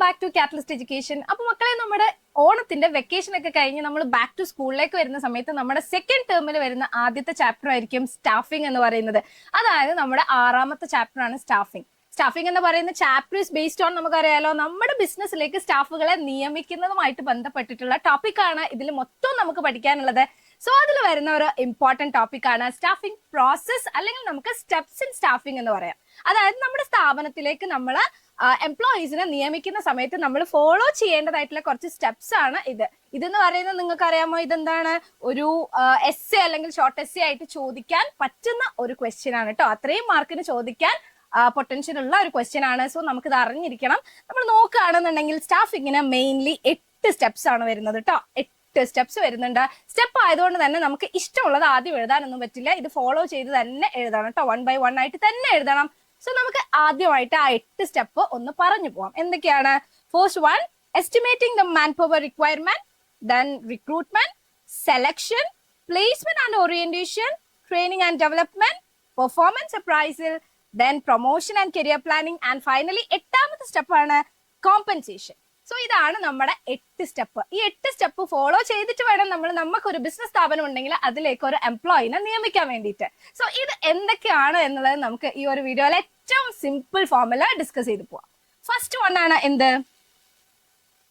Back to catalyst education. അപ്പൊ മക്കളെ, നമ്മുടെ ഓണത്തിന്റെ വെക്കേഷൻ ഒക്കെ കഴിഞ്ഞ് നമ്മൾ ബാക്ക് ടു സ്കൂളിലേക്ക് വരുന്ന സമയത്ത് നമ്മുടെ സെക്കൻഡ് ടേമിൽ വരുന്ന ആദ്യത്തെ ചാപ്റ്റർ ആയിരിക്കും സ്റ്റാഫിംഗ് എന്ന് പറയുന്നത്. അതായത് നമ്മുടെ 6ാമത്തെ ചാപ്റ്റർ ആണ് സ്റ്റാഫിംഗ്. സ്റ്റാഫിംഗ് എന്ന് പറയുന്ന ചാപ്റ്റർ ഇസ് ബേസ്ഡ് ഓൺ, നമുക്കറിയാലോ, നമ്മുടെ ബിസിനസ്സിലേക്ക് സ്റ്റാഫുകളെ നിയമിക്കുന്നതുമായിട്ട് ബന്ധപ്പെട്ടിട്ടുള്ള ടോപ്പിക് ആണ് ഇതിൽ മൊത്തം നമുക്ക് പഠിക്കാനുള്ളത്. സോ അതിൽ വരുന്ന ഒരു ഇമ്പോർട്ടന്റ് ടോപ്പിക് ആണ് സ്റ്റാഫിംഗ് പ്രോസസ്, അല്ലെങ്കിൽ നമുക്ക് സ്റ്റെപ്സ് ഇൻ സ്റ്റാഫിംഗ് എന്ന് പറയാം. അതായത് നമ്മുടെ സ്ഥാപനത്തിലേക്ക് നമ്മൾ എംപ്ലോയീസിനെ നിയമിക്കുന്ന സമയത്ത് നമ്മൾ ഫോളോ ചെയ്യേണ്ടതായിട്ടുള്ള കുറച്ച് സ്റ്റെപ്സ് ആണ് ഇതെന്ന് പറയുന്നത്. നിങ്ങൾക്ക് അറിയാമോ ഇതെന്താണ്? ഒരു എസ്സേ അല്ലെങ്കിൽ ഷോർട്ട് എസ്സേ ആയിട്ട് ചോദിക്കാൻ പറ്റുന്ന ഒരു ക്വസ്റ്റ്യൻ ആണ് കേട്ടോ. അത്രയും മാർക്കിന് ചോദിക്കാൻ പൊട്ടൻഷ്യൽ ഉള്ള ഒരു ക്വസ്റ്റ്യൻ ആണ്. സോ നമുക്കിത് അറിഞ്ഞിരിക്കണം. നമ്മൾ നോക്കുകയാണെന്നുണ്ടെങ്കിൽ സ്റ്റാഫിങ്ങിന് മെയിൻലി 8 സ്റ്റെപ്സ് ആണ് വരുന്നത് കേട്ടോ. 8 സ്റ്റെപ്സ് വരുന്നുണ്ട്. സ്റ്റെപ്പ് ആയതുകൊണ്ട് തന്നെ നമുക്ക് ഇഷ്ടമുള്ളത് ആദ്യം എഴുതാനൊന്നും പറ്റില്ല. ഇത് ഫോളോ ചെയ്ത് തന്നെ എഴുതണം കേട്ടോ. 1 by 1 ആയിട്ട് തന്നെ എഴുതണം. സോ നമുക്ക് ആദ്യമായിട്ട് ആ 8 സ്റ്റെപ്പ് ഒന്ന് പറഞ്ഞു പോവാം. എന്തൊക്കെയാണ്? First 1, estimating the man power requirement, then recruitment, selection, placement and orientation, training and development, performance appraisal, then promotion and career planning, and finally 8ാമത്തെ സ്റ്റെപ്പ് ആണ് കോമ്പൻസേഷൻ. സോ ഇതാണ് നമ്മുടെ 8 സ്റ്റെപ്പ്. ഈ 8 സ്റ്റെപ്പ് ഫോളോ ചെയ്തിട്ട് വേണം നമുക്കൊരു ബിസിനസ് സ്ഥാപനം ഉണ്ടെങ്കിൽ അതിലേക്ക് ഒരു എംപ്ലോയിനെ നിയമിക്കാൻ വേണ്ടിയിട്ട്. സോ ഇത് എന്തൊക്കെയാണ് എന്നുള്ളത് നമുക്ക് ഈ ഒരു വീഡിയോയിൽ ഏറ്റവും സിമ്പിൾ ഫോമിൽ ഡിസ്കസ് ചെയ്ത് പോവാം. ഫസ്റ്റ് 1 ആണ് എന്ത്?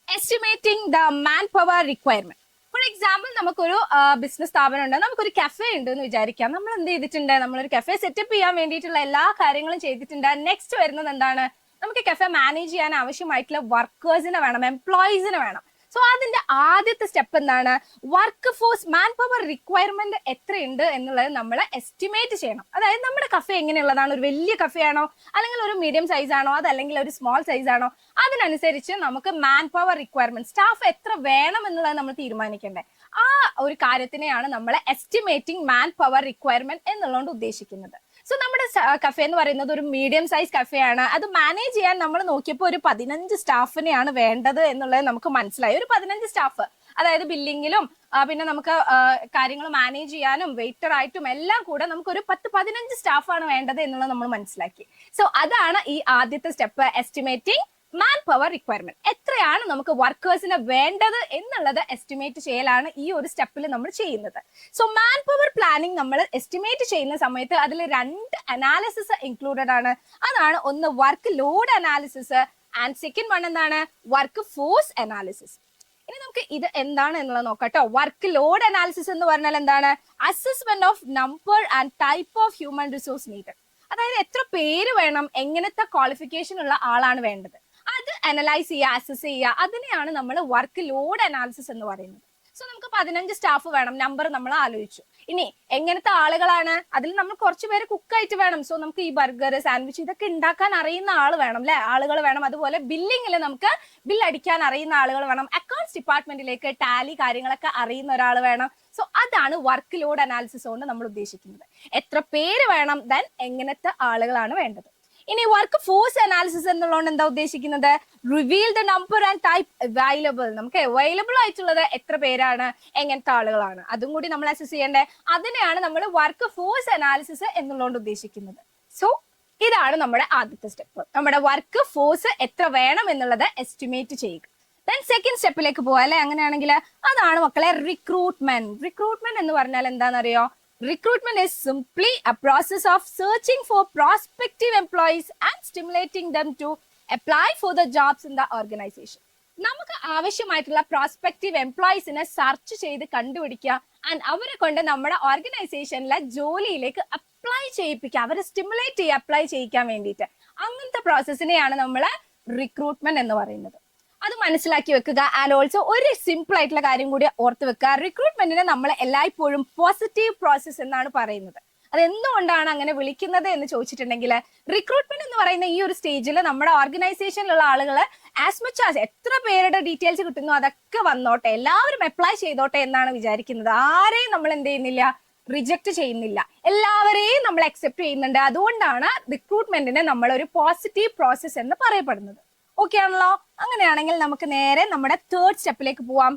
Estimating the man power requirement. For example, നമുക്കൊരു ബിസിനസ് സ്ഥാപനം ഉണ്ട്, നമുക്കൊരു കഫേ ഉണ്ട് എന്ന് വിചാരിക്കാം. നമ്മൾ എന്ത് ചെയ്തിട്ടുണ്ട്? നമ്മളൊരു കഫേ സെറ്റപ്പ് ചെയ്യാൻ വേണ്ടിയിട്ടുള്ള എല്ലാ കാര്യങ്ങളും ചെയ്തിട്ടുണ്ട്. നെക്സ്റ്റ് വരുന്നത് എന്താണ്? നമുക്ക് കഫേ മാനേജ് ചെയ്യാൻ ആവശ്യമായിട്ടുള്ള വർക്കേഴ്സിനെ വേണം, എംപ്ലോയീസിനെ വേണം. സോ അതിന്റെ ആദ്യത്തെ സ്റ്റെപ്പ് എന്താണ്? വർക്ക് ഫോഴ്സ് മാൻ പവർ റിക്വയർമെന്റ് എത്രയുണ്ട് എന്നുള്ളത് നമ്മൾ എസ്റ്റിമേറ്റ് ചെയ്യണം. അതായത് നമ്മുടെ കഫേ എങ്ങനെയുള്ളതാണ്? ഒരു വലിയ കഫേ ആണോ, അല്ലെങ്കിൽ ഒരു മീഡിയം സൈസ് ആണോ, അതല്ലെങ്കിൽ ഒരു സ്മോൾ സൈസ് ആണോ? അതിനനുസരിച്ച് നമുക്ക് മാൻ പവർ റിക്വയർമെന്റ്, സ്റ്റാഫ് എത്ര വേണം എന്നുള്ളത് നമ്മൾ തീരുമാനിക്കേണ്ടത്. ആ ഒരു കാര്യത്തിനെയാണ് നമ്മൾ എസ്റ്റിമേറ്റിംഗ് മാൻ പവർ റിക്വയർമെന്റ് എന്നുള്ളതുകൊണ്ട് ഉദ്ദേശിക്കുന്നത്. സോ നമ്മുടെ കഫേ എന്ന് പറയുന്നത് ഒരു മീഡിയം സൈസ് കഫേ ആണ്. അത് മാനേജ് ചെയ്യാൻ നമ്മൾ നോക്കിയപ്പോൾ ഒരു 15 സ്റ്റാഫിനെയാണ് വേണ്ടത് എന്നുള്ളത് നമുക്ക് മനസ്സിലായി. ഒരു 15 സ്റ്റാഫ്, അതായത് ബില്ലിങ്ങിലും പിന്നെ നമുക്ക് കാര്യങ്ങൾ മാനേജ് ചെയ്യാനും വെയിറ്റർ ആയിട്ടും എല്ലാം കൂടെ നമുക്ക് ഒരു 10-15 സ്റ്റാഫാണ് വേണ്ടത് എന്നുള്ളത് നമ്മൾ മനസ്സിലാക്കി. സോ അതാണ് ഈ ആദ്യത്തെ സ്റ്റെപ്പ്, എസ്റ്റിമേറ്റിംഗ് മാൻ പവർ റിക്വയർമെന്റ്. എത്രയാണ് നമുക്ക് വർക്കേഴ്സിന് വേണ്ടത് എന്നുള്ളത് എസ്റ്റിമേറ്റ് ചെയ്യലാണ് ഈ ഒരു സ്റ്റെപ്പിൽ നമ്മൾ ചെയ്യുന്നത്. സോ മാൻ പവർ പ്ലാനിങ് നമ്മൾ എസ്റ്റിമേറ്റ് ചെയ്യുന്ന സമയത്ത് അതിൽ 2 അനാലിസിസ് ഇൻക്ലൂഡഡ് ആണ്. അതാണ് ഒന്ന് work load analysis, and second 1 എന്താണ്? Work force analysis. ഇനി നമുക്ക് ഇത് എന്താണ് എന്നുള്ളത് നോക്കാട്ടോ. വർക്ക് ലോഡ് അനാലിസിസ് എന്ന് പറഞ്ഞാൽ എന്താണ്? Assessment of number and type of human resource needed. അതായത് എത്ര പേര് വേണം, എങ്ങനത്തെ ക്വാളിഫിക്കേഷൻ ഉള്ള ആളാണ് വേണ്ടത്, അത് അനലൈസ് ചെയ്യുക, അസസ് ചെയ്യുക. അതിനെയാണ് നമ്മൾ വർക്ക് ലോഡ് അനാലിസിസ് എന്ന് പറയുന്നത്. സോ നമുക്ക് 15 സ്റ്റാഫ് വേണം, നമ്പർ നമ്മൾ ആലോചിച്ചു. ഇനി എങ്ങനത്തെ ആളുകളാണ്? അതിൽ നമ്മൾ കുറച്ച് പേര് കുക്കായിട്ട് വേണം. സോ നമുക്ക് ഈ ബർഗർ, സാൻഡ്വിച്ച് ഇതൊക്കെ ഉണ്ടാക്കാൻ അറിയുന്ന ആൾ വേണം, അല്ലെ? ആളുകൾ വേണം. അതുപോലെ ബില്ലിങ്ങിൽ നമുക്ക് ബില്ല് അടിക്കാൻ അറിയുന്ന ആളുകൾ വേണം. അക്കൗണ്ട്സ് ഡിപ്പാർട്ട്മെന്റിലേക്ക് ടാലി കാര്യങ്ങളൊക്കെ അറിയുന്ന ഒരാൾ വേണം. സോ അതാണ് വർക്ക് ലോഡ് അനാലിസിസ് കൊണ്ട് നമ്മൾ ഉദ്ദേശിക്കുന്നത്. എത്ര പേര് വേണം, ദെൻ എങ്ങനത്തെ ആളുകളാണ് വേണ്ടത്. ഇനി വർക്ക് ഫോഴ്സ് അനാലിസിസ് എന്നുള്ളതുകൊണ്ട് എന്താ ഉദ്ദേശിക്കുന്നത്? Reveal the number and type available. നമുക്ക് അവൈലബിൾ ആയിട്ടുള്ളത് എത്ര പേരാണ്, എങ്ങനത്തെ ആളുകളാണ്, അതും കൂടി നമ്മൾ അസസ് ചെയ്യേണ്ടേ. അതിനെയാണ് നമ്മൾ വർക്ക് ഫോഴ്സ് അനാലിസിസ് എന്നുള്ളതുകൊണ്ട് ഉദ്ദേശിക്കുന്നത്. സോ ഇതാണ് നമ്മുടെ ആദ്യത്തെ സ്റ്റെപ്പ്, നമ്മുടെ വർക്ക് ഫോഴ്സ് എത്ര വേണം എന്നുള്ളത് എസ്റ്റിമേറ്റ് ചെയ്യുക. ദെൻ സെക്കൻഡ് സ്റ്റെപ്പിലേക്ക് പോവാം, അല്ലെ? അങ്ങനെയാണെങ്കിൽ അതാണ് മക്കളെ റിക്രൂട്ട്മെന്റ്. റിക്രൂട്ട്മെന്റ് എന്ന് പറഞ്ഞാൽ എന്താണെന്നറിയോ? Recruitment is simply a process of searching for prospective employees and stimulating them to apply for the jobs in the organization. നമുക്ക് ആവശ്യമായിട്ടുള്ള പ്രോസ്പെക്റ്റീവ് എംപ്ലോയീസിനെ സെർച്ച് ചെയ്ത് കണ്ടുപിടിക്കുക, ആൻഡ് അവരെ കൊണ്ട് നമ്മുടെ ഓർഗനൈസേഷനിലെ ജോലിയിലേക്ക് അപ്ലൈ ചെയ്യിപ്പിക്കുക, അവരെ സ്റ്റിമുലേറ്റ് ചെയ്യുക അപ്ലൈ ചെയ്യിക്കാൻ വേണ്ടിയിട്ട്. അങ്ങനത്തെ പ്രോസസ്സിനെയാണ് നമ്മൾ റിക്രൂട്ട്മെന്റ് എന്ന് പറയുന്നത്. അത് മനസ്സിലാക്കി വെക്കുക. ആൻഡ് ഓൾസോ ഒരു സിമ്പിൾ ആയിട്ടുള്ള കാര്യം കൂടി ഓർത്ത് വെക്കുക. റിക്രൂട്ട്മെന്റിനെ നമ്മൾ എല്ലായ്പ്പോഴും പോസിറ്റീവ് പ്രോസസ് എന്നാണ് പറയുന്നത്. അത് എന്തുകൊണ്ടാണ് അങ്ങനെ വിളിക്കുന്നത് എന്ന് ചോദിച്ചിട്ടുണ്ടെങ്കിൽ, റിക്രൂട്ട്മെന്റ് എന്ന് പറയുന്ന ഈ ഒരു സ്റ്റേജിൽ നമ്മുടെ ഓർഗനൈസേഷനിലുള്ള ആളുകൾ ആസ് മച്ച് ആസ് എത്ര പേരുടെ ഡീറ്റെയിൽസ് കിട്ടുന്നു അതൊക്കെ വന്നോട്ടെ, എല്ലാവരും അപ്ലൈ ചെയ്തോട്ടെ എന്നാണ് വിചാരിക്കുന്നത്. ആരെയും നമ്മൾ എന്ത് ചെയ്യുന്നില്ല? റിജക്ട് ചെയ്യുന്നില്ല, എല്ലാവരെയും നമ്മൾ അക്സെപ്റ്റ് ചെയ്യുന്നുണ്ട്. അതുകൊണ്ടാണ് റിക്രൂട്ട്മെന്റിനെ നമ്മൾ ഒരു പോസിറ്റീവ് പ്രോസസ് എന്ന് പറയപ്പെടുന്നത്. ഓക്കെ ആണല്ലോ? അങ്ങനെയാണെങ്കിൽ നമുക്ക് നേരെ നമ്മുടെ തേർഡ് സ്റ്റെപ്പിലേക്ക് പോവാം.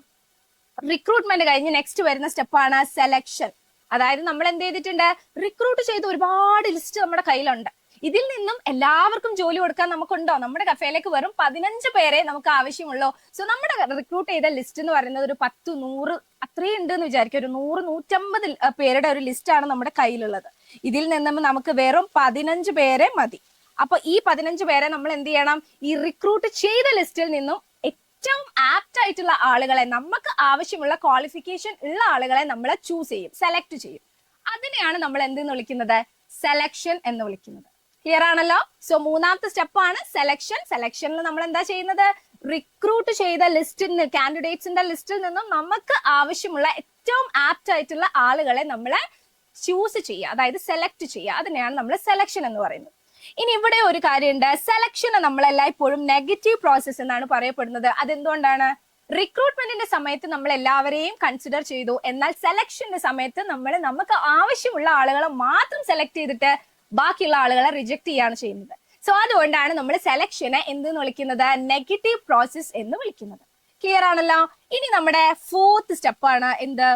റിക്രൂട്ട്മെന്റ് കഴിഞ്ഞ് നെക്സ്റ്റ് വരുന്ന സ്റ്റെപ്പാണ് സെലക്ഷൻ. അതായത് നമ്മൾ എന്ത് ചെയ്തിട്ടുണ്ട്? റിക്രൂട്ട് ചെയ്ത് ഒരുപാട് ലിസ്റ്റ് നമ്മുടെ കയ്യിലുണ്ട്. ഇതിൽ നിന്നും എല്ലാവർക്കും ജോലി കൊടുക്കാൻ നമുക്കുണ്ടോ? നമ്മുടെ കഫേയിലേക്ക് വെറും 15 പേരെ നമുക്ക് ആവശ്യമുള്ളൂ. സോ നമ്മുടെ റിക്രൂട്ട് ചെയ്ത ലിസ്റ്റ് എന്ന് പറയുന്നത് ഒരു 10, 100 അത്രയും ഉണ്ട് എന്ന് വിചാരിക്കും. ഒരു 100, 150 പേരുടെ ഒരു ലിസ്റ്റ് ആണ് നമ്മുടെ കയ്യിലുള്ളത്. ഇതിൽ നിന്നും നമുക്ക് വെറും 15 പേരെ മതി. അപ്പൊ ഈ 15 പേരെ നമ്മൾ എന്ത് ചെയ്യണം? ഈ റിക്രൂട്ട് ചെയ്ത ലിസ്റ്റിൽ നിന്നും ഏറ്റവും ആപ്റ്റ് ആയിട്ടുള്ള ആളുകളെ, നമുക്ക് ആവശ്യമുള്ള ക്വാളിഫിക്കേഷൻ ഉള്ള ആളുകളെ നമ്മൾ ചൂസ് ചെയ്യും, സെലക്ട് ചെയ്യും. അതിനെയാണ് നമ്മൾ എന്തെന്ന് വിളിക്കുന്നത്? സെലക്ഷൻ എന്ന് വിളിക്കുന്നത്. ക്ലിയർ ആണല്ലോ? സോ മൂന്നാമത്തെ സ്റ്റെപ്പാണ് സെലക്ഷൻ. സെലക്ഷനിൽ നമ്മൾ എന്താ ചെയ്യുന്നത്? റിക്രൂട്ട് ചെയ്ത ലിസ്റ്റിൽ നിന്ന്, കാൻഡിഡേറ്റ്സിന്റെ ലിസ്റ്റിൽ നിന്നും നമുക്ക് ആവശ്യമുള്ള ഏറ്റവും ആപ്റ്റ് ആയിട്ടുള്ള ആളുകളെ നമ്മൾ ചൂസ് ചെയ്യുക, അതായത് സെലക്ട് ചെയ്യുക. അതിനെയാണ് നമ്മൾ സെലക്ഷൻ എന്ന് പറയുന്നത്. ഇനി ഇവിടെ ഒരു കാര്യമുണ്ട്, സെലക്ഷന് നമ്മൾ എല്ലായ്പ്പോഴും നെഗറ്റീവ് പ്രോസസ് എന്നാണ് പറയപ്പെടുന്നത്. അതെന്തുകൊണ്ടാണ്? റിക്രൂട്ട്മെന്റിന്റെ സമയത്ത് നമ്മൾ എല്ലാവരെയും കൺസിഡർ ചെയ്തു, എന്നാൽ സെലക്ഷന്റെ സമയത്ത് നമുക്ക് ആവശ്യമുള്ള ആളുകളെ മാത്രം സെലക്ട് ചെയ്തിട്ട് ബാക്കിയുള്ള ആളുകളെ റിജക്ട് ചെയ്യാണ് ചെയ്യുന്നത്. സോ അതുകൊണ്ടാണ് നമ്മൾ സെലക്ഷനെ എന്തെന്ന് വിളിക്കുന്നത്? നെഗറ്റീവ് പ്രോസസ് എന്ന് വിളിക്കുന്നത്. ക്ലിയർ ആണല്ലോ? ഇനി നമ്മുടെ ഫോർത്ത് സ്റ്റെപ്പാണ് എന്ത്?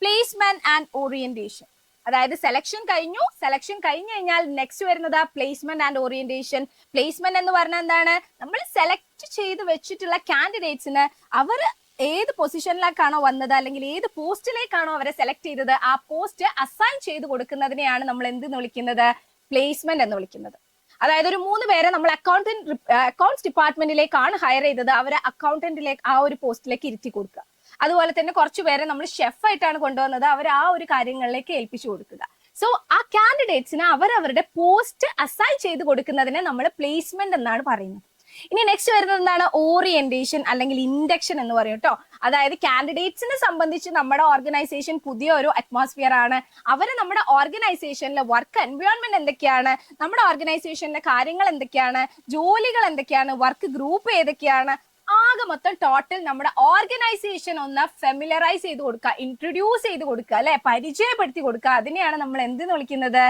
Placement and orientation. അതായത് സെലക്ഷൻ കഴിഞ്ഞു. സെലക്ഷൻ കഴിഞ്ഞു കഴിഞ്ഞാൽ നെക്സ്റ്റ് വരുന്നത് പ്ലേസ്മെന്റ് ആൻഡ് ഓറിയന്റേഷൻ. പ്ലേസ്മെന്റ് എന്ന് പറഞ്ഞാൽ എന്താണ്? നമ്മൾ സെലക്ട് ചെയ്ത് വെച്ചിട്ടുള്ള കാൻഡിഡേറ്റ്സിന് അവർ ഏത് പൊസിഷനിലേക്കാണോ വന്നത്, അല്ലെങ്കിൽ ഏത് പോസ്റ്റിലേക്കാണോ അവരെ സെലക്ട് ചെയ്തത്, ആ പോസ്റ്റ് അസൈൻ ചെയ്ത് കൊടുക്കുന്നതിനെയാണ് നമ്മൾ എന്തെന്ന് വിളിക്കുന്നത്? പ്ലേസ്മെന്റ് എന്ന് വിളിക്കുന്നത്. അതായത് ഒരു 3 പേരെ നമ്മൾ അക്കൗണ്ട്സ് ഡിപ്പാർട്ട്മെന്റിലേക്കാണ് ഹയർ ചെയ്തത്, അവരെ അക്കൗണ്ടന്റിലേക്ക് ആ ഒരു പോസ്റ്റിലേക്ക് ഇരുത്തി കൊടുക്കുക. അതുപോലെ തന്നെ കുറച്ചു പേരെ നമ്മൾ ഷെഫ് ആയിട്ടാണ് കൊണ്ടുവന്നത്, അവർ ആ ഒരു കാര്യങ്ങളിലേക്ക് ഏൽപ്പിച്ചു കൊടുക്കുക. സോ ആ കാൻഡിഡേറ്റ്സിന് അവരവരുടെ പോസ്റ്റ് അസൈൻ ചെയ്ത് കൊടുക്കുന്നതിനെ നമ്മൾ പ്ലേസ്മെന്റ് എന്നാണ് പറയുന്നത്. ഇനി നെക്സ്റ്റ് വരുന്നത് എന്താണ്? ഓറിയന്റേഷൻ അല്ലെങ്കിൽ ഇൻഡക്ഷൻ എന്ന് പറയും കേട്ടോ. അതായത് കാൻഡിഡേറ്റ്സിനെ സംബന്ധിച്ച് നമ്മുടെ ഓർഗനൈസേഷൻ പുതിയ ഒരു അറ്റ്മോസ്ഫിയർ ആണ്. അവര് നമ്മുടെ ഓർഗനൈസേഷനിലെ വർക്ക് എൻവയോൺമെന്റ് എന്തൊക്കെയാണ്, നമ്മുടെ ഓർഗനൈസേഷനിലെ കാര്യങ്ങൾ എന്തൊക്കെയാണ്, ജോലികൾ എന്തൊക്കെയാണ്, വർക്ക് ഗ്രൂപ്പ് ഏതൊക്കെയാണ്, ആകെ മൊത്തം ടോട്ടൽ നമ്മുടെ ഓർഗനൈസേഷൻ ഒന്ന് ഫെമിലറൈസ് ചെയ്ത് കൊടുക്കുക, ഇൻട്രൊഡ്യൂസ് ചെയ്ത് കൊടുക്കുക, അല്ലെ, പരിചയപ്പെടുത്തി കൊടുക്കുക. അതിനെയാണ് നമ്മൾ എന്തെന്ന് വിളിക്കുന്നത്?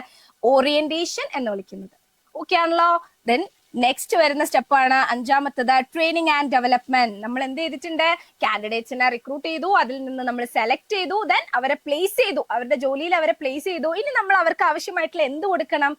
ഓറിയന്റേഷൻ എന്ന് വിളിക്കുന്നത്. ഓക്കെ ആണല്ലോ? ദെൻ നെക്സ്റ്റ് വരുന്ന സ്റ്റെപ്പാണ് അഞ്ചാമത്തത് ട്രെയിനിങ് ആൻഡ് ഡെവലപ്മെന്റ്. നമ്മൾ എന്ത് ചെയ്തിട്ടുണ്ട്? കാൻഡിഡേറ്റ്സിനെ റിക്രൂട്ട് ചെയ്തു, അതിൽ നിന്ന് നമ്മൾ സെലക്ട് ചെയ്തു, ദെൻ അവരെ പ്ലേസ് ചെയ്തു, അവരുടെ ജോലിയിൽ അവരെ പ്ലേസ് ചെയ്തു. ഇനി നമ്മൾ അവർക്ക് ആവശ്യമായിട്ടുള്ള എന്ത് കൊടുക്കണം?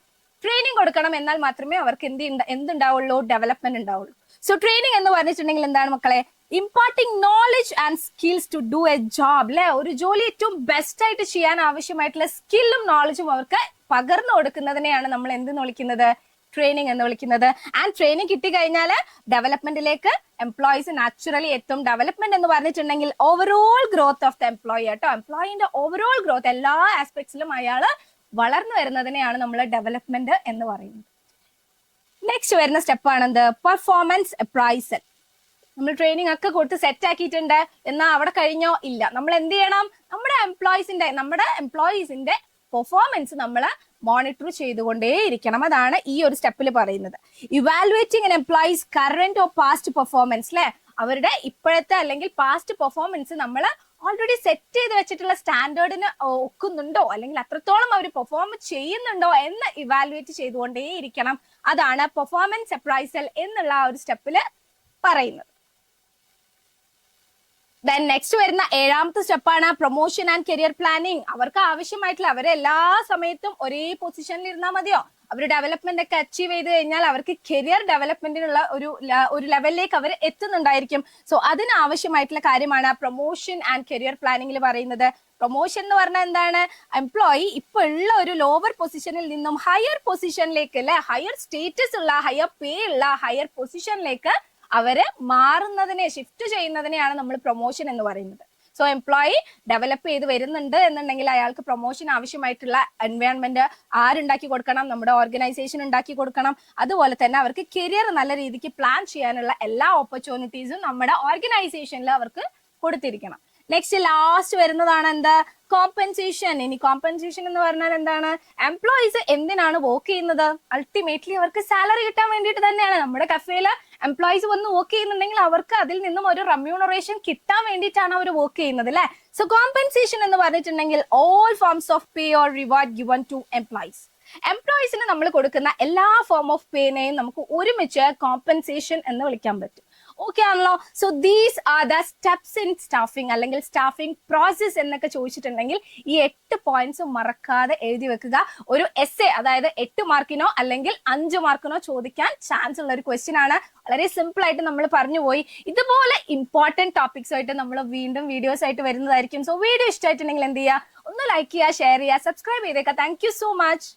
ട്രെയിനിങ് കൊടുക്കണം. എന്നാൽ മാത്രമേ അവർക്ക് എന്തുണ്ടാവുള്ളൂ? ഡെവലപ്മെന്റ് ഉണ്ടാവുള്ളൂ. സോ ട്രെയിനിങ് എന്ന് പറഞ്ഞിട്ടുണ്ടെങ്കിൽ എന്താണ് മക്കളെ? Imparting knowledge and skills to do a job, അല്ലെ, ഒരു ജോലി ഏറ്റവും ബെസ്റ്റ് ആയിട്ട് ചെയ്യാൻ ആവശ്യമായിട്ടുള്ള സ്കില്ലും നോളജും അവർക്ക് പകർന്നു കൊടുക്കുന്നതിനെയാണ് നമ്മൾ എന്തെന്ന് വിളിക്കുന്നത്? ട്രെയിനിങ് എന്ന് വിളിക്കുന്നത്. ആൻഡ് ട്രെയിനിങ് കിട്ടിക്കഴിഞ്ഞാൽ ഡെവലപ്മെന്റിലേക്ക് എംപ്ലോയീസ് നാച്ചുറലി എത്തും. ഡെവലപ്മെന്റ് എന്ന് പറഞ്ഞിട്ടുണ്ടെങ്കിൽ overall growth of the employee കേട്ടോ. എംപ്ലോയിന്റെ ഓവറോൾ ഗ്രോത്ത്, എല്ലാ ആസ്പെക്ട്സിലും അയാൾ വളർന്നു വരുന്നതിനെയാണ് നമ്മൾ ഡെവലപ്മെന്റ് എന്ന് പറയുന്നത്. നെക്സ്റ്റ് വരുന്ന സ്റ്റെപ്പാണ് എന്ത്? Performance appraisal. നമ്മൾ ട്രെയിനിങ് ഒക്കെ കൊടുത്ത് സെറ്റ് ആക്കിയിട്ടുണ്ട്, എന്നാൽ അവിടെ കഴിഞ്ഞോ? ഇല്ല. നമ്മൾ എന്ത് ചെയ്യണം? നമ്മുടെ എംപ്ലോയീസിന്റെ പെർഫോമൻസ് നമ്മൾ മോണിറ്റർ ചെയ്തുകൊണ്ടേയിരിക്കണം. അതാണ് ഈ ഒരു സ്റ്റെപ്പിൽ പറയുന്നത്. Evaluating an employees current or past performance, അല്ലെ, അവരുടെ ഇപ്പോഴത്തെ അല്ലെങ്കിൽ പാസ്റ്റ് പെർഫോമൻസ് നമ്മൾ ഓൾറെഡി സെറ്റ് ചെയ്ത് വെച്ചിട്ടുള്ള സ്റ്റാൻഡേർഡിന് ഒക്കുന്നുണ്ടോ, അല്ലെങ്കിൽ അത്രത്തോളം അവർ പെർഫോം ചെയ്യുന്നുണ്ടോ എന്ന് ഇവാലുവേറ്റ് ചെയ്തുകൊണ്ടേയിരിക്കണം. അതാണ് പെർഫോമൻസ് അപ്രൈസൽ എന്നുള്ള ആ ഒരു സ്റ്റെപ്പിൽ പറയുന്നത്. ദെൻ നെക്സ്റ്റ് വരുന്ന ഏഴാമത്തെ സ്റ്റെപ്പാണ് പ്രൊമോഷൻ ആൻഡ് കരിയർ പ്ലാനിങ്. അവർക്ക് ആവശ്യമായിട്ടുള്ള, അവരെ എല്ലാ സമയത്തും ഒരേ പൊസിഷനിൽ ഇരുന്നാൽ മതിയോ? അവർ ഡെവലപ്മെന്റ് ഒക്കെ അച്ചീവ് ചെയ്ത് കഴിഞ്ഞാൽ അവർക്ക് കരിയർ ഡെവലപ്മെന്റിനുള്ള ഒരു ലെവലിലേക്ക് അവർ എത്തുന്നുണ്ടായിരിക്കും. സോ അതിനാവശ്യമായിട്ടുള്ള കാര്യമാണ് പ്രൊമോഷൻ ആൻഡ് കരിയർ പ്ലാനിങ്ങിൽ പറയുന്നത്. പ്രൊമോഷൻ എന്ന് പറഞ്ഞാൽ എന്താണ്? എംപ്ലോയി ഇപ്പൊ ഉള്ള ഒരു ലോവർ പൊസിഷനിൽ നിന്നും ഹയർ പൊസിഷനിലേക്ക്, അല്ലെ, ഹയർ സ്റ്റേറ്റസ് ഉള്ള, ഹയർ പേ ഉള്ള, ഹയർ പൊസിഷനിലേക്ക് അവര് മാറുന്നതിനെ, ഷിഫ്റ്റ് ചെയ്യുന്നതിനെയാണ് നമ്മൾ പ്രൊമോഷൻ എന്ന് പറയുന്നത്. സോ എംപ്ലോയി ഡെവലപ്പ് ചെയ്ത് വരുന്നുണ്ട് എന്നുണ്ടെങ്കിൽ അയാൾക്ക് പ്രൊമോഷൻ ആവശ്യമായിട്ടുള്ള എൻവയോൺമെന്റ് ആരുണ്ടാക്കി കൊടുക്കണം? നമ്മുടെ ഓർഗനൈസേഷൻ ഉണ്ടാക്കി കൊടുക്കണം. അതുപോലെ തന്നെ അവർക്ക് കരിയർ നല്ല രീതിക്ക് പ്ലാൻ ചെയ്യാനുള്ള എല്ലാ ഓപ്പർച്യൂണിറ്റീസും നമ്മുടെ ഓർഗനൈസേഷനിൽ അവർക്ക് കൊടുത്തിരിക്കണം. നെക്സ്റ്റ് ലാസ്റ്റ് വരുന്നതാണ് എന്ത്? കോമ്പൻസേഷൻ. ഇനി കോമ്പൻസേഷൻ എന്ന് പറഞ്ഞാൽ എന്താണ്? എംപ്ലോയീസ് എന്തിനാണ് വർക്ക് ചെയ്യുന്നത്? അൾട്ടിമേറ്റ്ലി അവർക്ക് സാലറി കിട്ടാൻ വേണ്ടിയിട്ട് തന്നെയാണ്. നമ്മുടെ കഫേയിൽ എംപ്ലോയീസ് വന്ന് വർക്ക് ചെയ്യുന്നുണ്ടെങ്കിൽ അവർക്ക് അതിൽ നിന്നും ഒരു റെമ്യൂണറേഷൻ കിട്ടാൻ വേണ്ടിയിട്ടാണ് അവർ വർക്ക് ചെയ്യുന്നത്, അല്ലെ. സോ കോമ്പൻസേഷൻ എന്ന് പറഞ്ഞിട്ടുണ്ടെങ്കിൽ all forms of pay or reward given to employees. എംപ്ലോയീസിന് നമ്മൾ കൊടുക്കുന്ന എല്ലാ ഫോം ഓഫ് പേനെയും നമുക്ക് ഒരുമിച്ച് കോമ്പൻസേഷൻ എന്ന് വിളിക്കാൻ പറ്റും. ഓക്കെ ആണല്ലോ? So these are the steps in staffing അല്ലെങ്കിൽ സ്റ്റാഫിംഗ് പ്രോസസ് എന്നൊക്കെ ചോദിച്ചിട്ടുണ്ടെങ്കിൽ ഈ 8 പോയിന്റ്സ് മറക്കാതെ എഴുതി വെക്കുക. ഒരു എസ്സേ, അതായത് 8 മാർക്കിനോ അല്ലെങ്കിൽ 5 മാർക്കിനോ ചോദിക്കാൻ ചാൻസ് ഉള്ള ഒരു ക്വസ്റ്റ്യൻ ആണ്. വളരെ സിമ്പിൾ ആയിട്ട് നമ്മൾ പറഞ്ഞു പോയി. ഇതുപോലെ ഇമ്പോർട്ടന്റ് ടോപ്പിക്സ് ആയിട്ട് നമ്മൾ വീണ്ടും വീഡിയോസ് ആയിട്ട് വരുന്നതായിരിക്കും. സോ വീഡിയോ ഇഷ്ടമായിട്ടുണ്ടെങ്കിൽ എന്ത് ചെയ്യുക, ഒന്ന് ലൈക്ക് ചെയ്യുക, ഷെയർ ചെയ്യുക, സബ്സ്ക്രൈബ് ചെയ്തേക്കുക. Thank you so much.